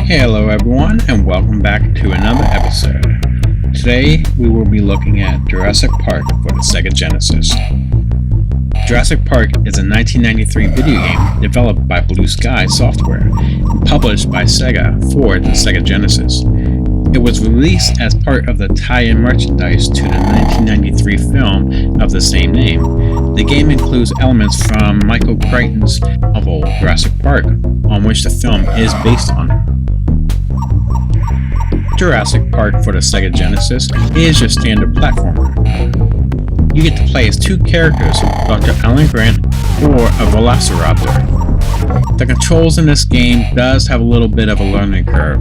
Hello everyone, and welcome back to another episode. Today we will be looking at Jurassic Park for the SEGA Genesis. Jurassic Park is a 1993 video game developed by Blue Sky Software and published by SEGA for the SEGA Genesis. It was released as part of the tie-in merchandise to the 1993 film of the same name. The game includes elements from Michael Crichton's novel Jurassic Park, on which the film is based on. Jurassic Park for the SEGA Genesis is your standard platformer. You get to play as two characters, Dr. Alan Grant or a Velociraptor. The controls in this game does have a little bit of a learning curve,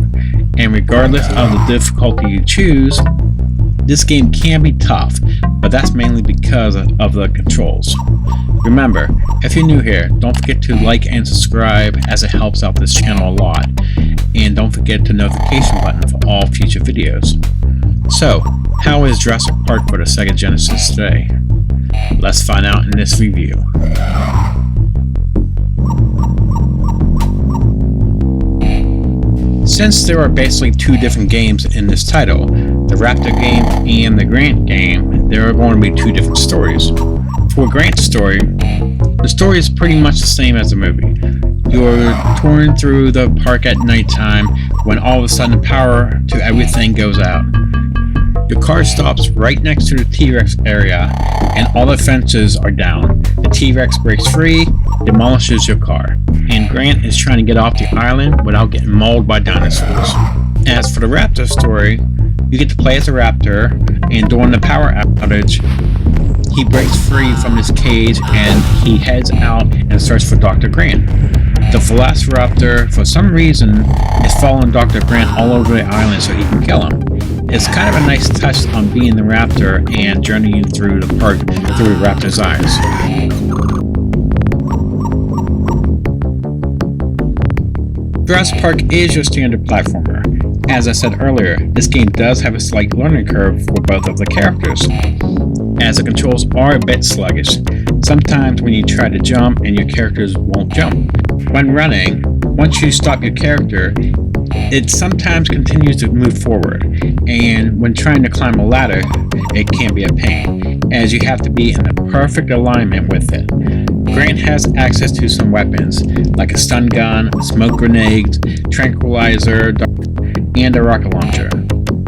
and regardless of the difficulty you choose, this game can be tough, but that's mainly because of the controls. Remember, if you're new here, don't forget to like and subscribe as it helps out this channel a lot, and don't forget the notification button for all future videos. So, how is Jurassic Park for the SEGA Genesis today? Let's find out in this review. Since there are basically two different games in this title, the Raptor game and the Grant game, there are going to be two different stories. For Grant's story, the story is pretty much the same as the movie. You're touring through the park at nighttime when all of a sudden the power to everything goes out. Your car stops right next to the T-Rex area and all the fences are down. The T-Rex breaks free, demolishes your car, and Grant is trying to get off the island without getting mauled by dinosaurs. As for the Raptor story, you get to play as a raptor, and during the power outage, he breaks free from his cage and he heads out and searches for Dr. Grant. The Velociraptor, for some reason, is following Dr. Grant all over the island so he can kill him. It's kind of a nice touch on being the raptor and journeying through the park through the raptor's eyes. Jurassic Park is your standard platformer. As I said earlier, this game does have a slight learning curve for both of the characters, as the controls are a bit sluggish. Sometimes when you try to jump and your characters won't jump. When running, once you stop your character, it sometimes continues to move forward, and when trying to climb a ladder, it can be a pain, as you have to be in the perfect alignment with it. Grant has access to some weapons, like a stun gun, smoke grenades, tranquilizer, and a rocket launcher.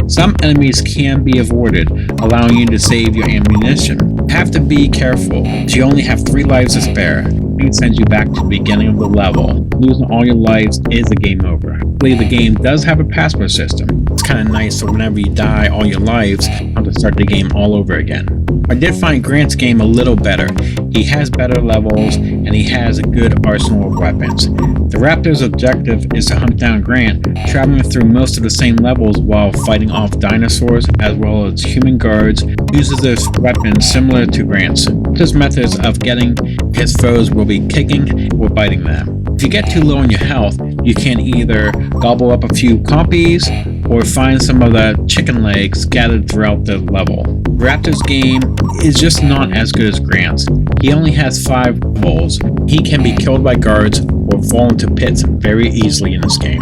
Some enemies can be avoided, allowing you to save your ammunition. You have to be careful, as you only have 3 lives to spare. It sends you back to the beginning of the level. Losing all your lives is a game over. The game does have a password system. It's kind of nice, so whenever you die all your lives, you have to start the game all over again. I did find Grant's game a little better. He has better levels, and he has a good arsenal of weapons. The Raptor's objective is to hunt down Grant, traveling through most of the same levels while fighting off dinosaurs as well as human guards. Uses his weapons similar to Grant's. His methods of getting his foes will be kicking or biting them. If you get too low on your health, you can either gobble up a few compies or find some of the chicken legs scattered throughout the level. Raptor's game is just not as good as Grant's. He only has 5 levels. He can be killed by guards or fall into pits very easily in this game.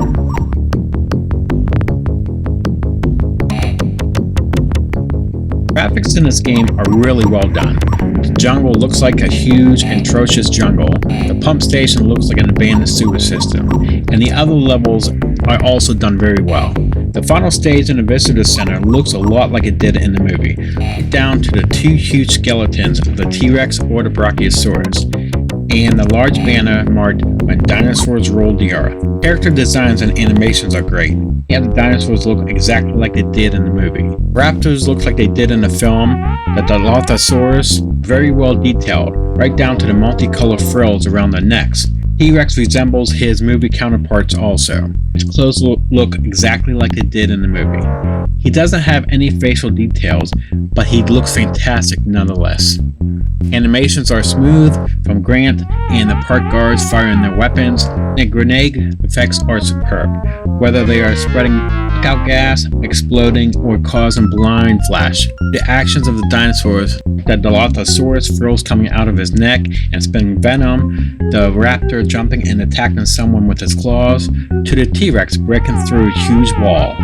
Graphics in this game are really well done. The jungle looks like a huge, atrocious jungle. The pump station looks like an abandoned sewer system, and the other levels are also done very well. The final stage in the visitor center looks a lot like it did in the movie, down to the 2 huge skeletons of the T-Rex or the Brachiosaurus, and the large banner marked "When Dinosaurs Ruled the Earth." Character designs and animations are great. Yeah, the dinosaurs look exactly like they did in the movie. Raptors look like they did in the film. The Dilophosaurus, very well detailed, right down to the multicolored frills around their necks. T-Rex resembles his movie counterparts also. His clothes look exactly like they did in the movie. He doesn't have any facial details, but he looks fantastic nonetheless. Animations are smooth from Grant and the park guards firing their weapons, and grenade effects are superb, whether they are spreading out gas, exploding, or causing blind flash. The actions of the dinosaurs, the Dilophosaurus throws coming out of his neck and spitting venom, the raptor jumping and attacking someone with his claws, to the T-Rex breaking through a huge wall.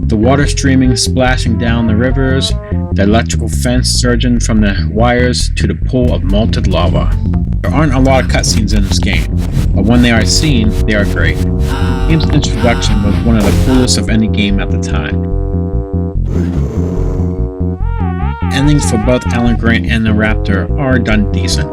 The water streaming, splashing down the rivers, the electrical fence surging from the wires to the pool of molten lava. There aren't a lot of cutscenes in this game, but when they are seen, they are great. The game's introduction was one of the coolest of any game at the time. Endings for both Alan Grant and the Raptor are done decent.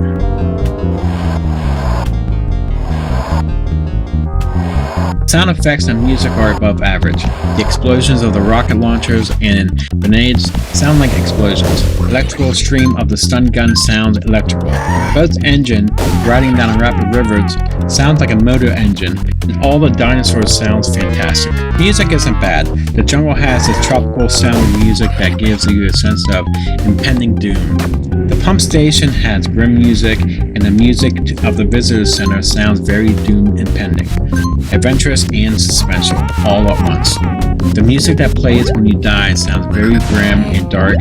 Sound effects and music are above average. The explosions of the rocket launchers and grenades sound like explosions. The electrical stream of the stun gun sounds electrical. Boat's engine, riding down a rapid river, sounds like a motor engine, and all the dinosaurs sounds fantastic. Music isn't bad. The jungle has this tropical sound music that gives you a sense of impending doom. The pump station has grim music, and the music of the visitor center sounds very doom impending, adventurous and suspenseful, all at once. The music that plays when you die sounds very grim and dark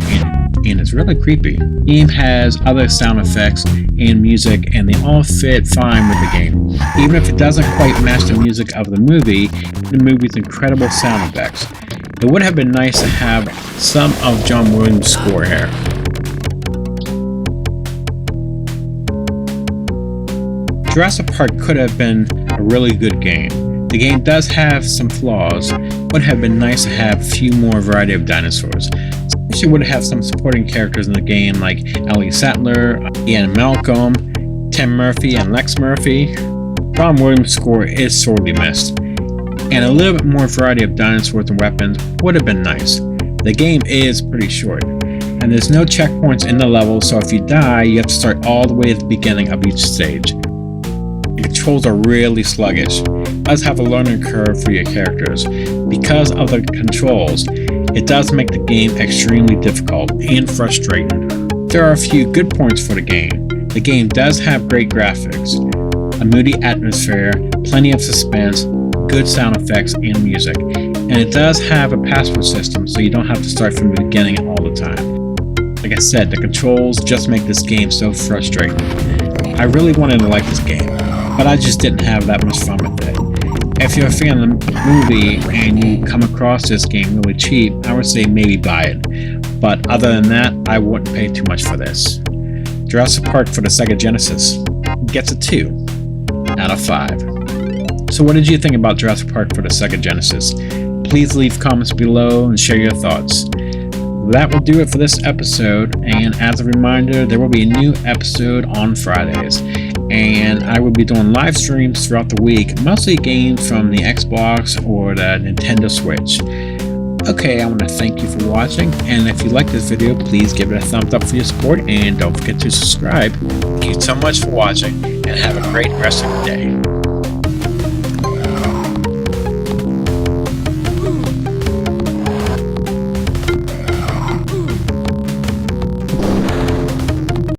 and it's really creepy. The game has other sound effects and music, and they all fit fine with the game. Even if it doesn't quite match the music of the movie's incredible sound effects. It would have been nice to have some of John Williams' score here. Jurassic Park could have been a really good game. The game does have some flaws. Would have been nice to have a few more variety of dinosaurs. Especially would have some supporting characters in the game like Ellie Sattler, Ian Malcolm, Tim Murphy, and Lex Murphy. John Williams' score is sorely missed, and a little bit more variety of dinosaurs and weapons would have been nice. The game is pretty short, and there's no checkpoints in the level, so if you die, you have to start all the way at the beginning of each stage. The controls are really sluggish. It does have a learning curve for your characters. Because of the controls, it does make the game extremely difficult and frustrating. There are a few good points for the game. The game does have great graphics, a moody atmosphere, plenty of suspense, good sound effects and music, and it does have a password system so you don't have to start from the beginning all the time. Like I said, the controls just make this game so frustrating. I really wanted to like this game, but I just didn't have that much fun with it. If you're a fan of the movie and you come across this game really cheap, I would say maybe buy it. But other than that, I wouldn't pay too much for this. Jurassic Park for the SEGA Genesis gets a 2 out of 5. So what did you think about Jurassic Park for the SEGA Genesis? Please leave comments below and share your thoughts. That will do it for this episode, and as a reminder, there will be a new episode on Fridays. And I will be doing live streams throughout the week, mostly games from the Xbox or the Nintendo Switch. Okay, I want to thank you for watching, and if you like this video, please give it a thumbs up for your support, and don't forget to subscribe. Thank you so much for watching, and have a great rest of your day.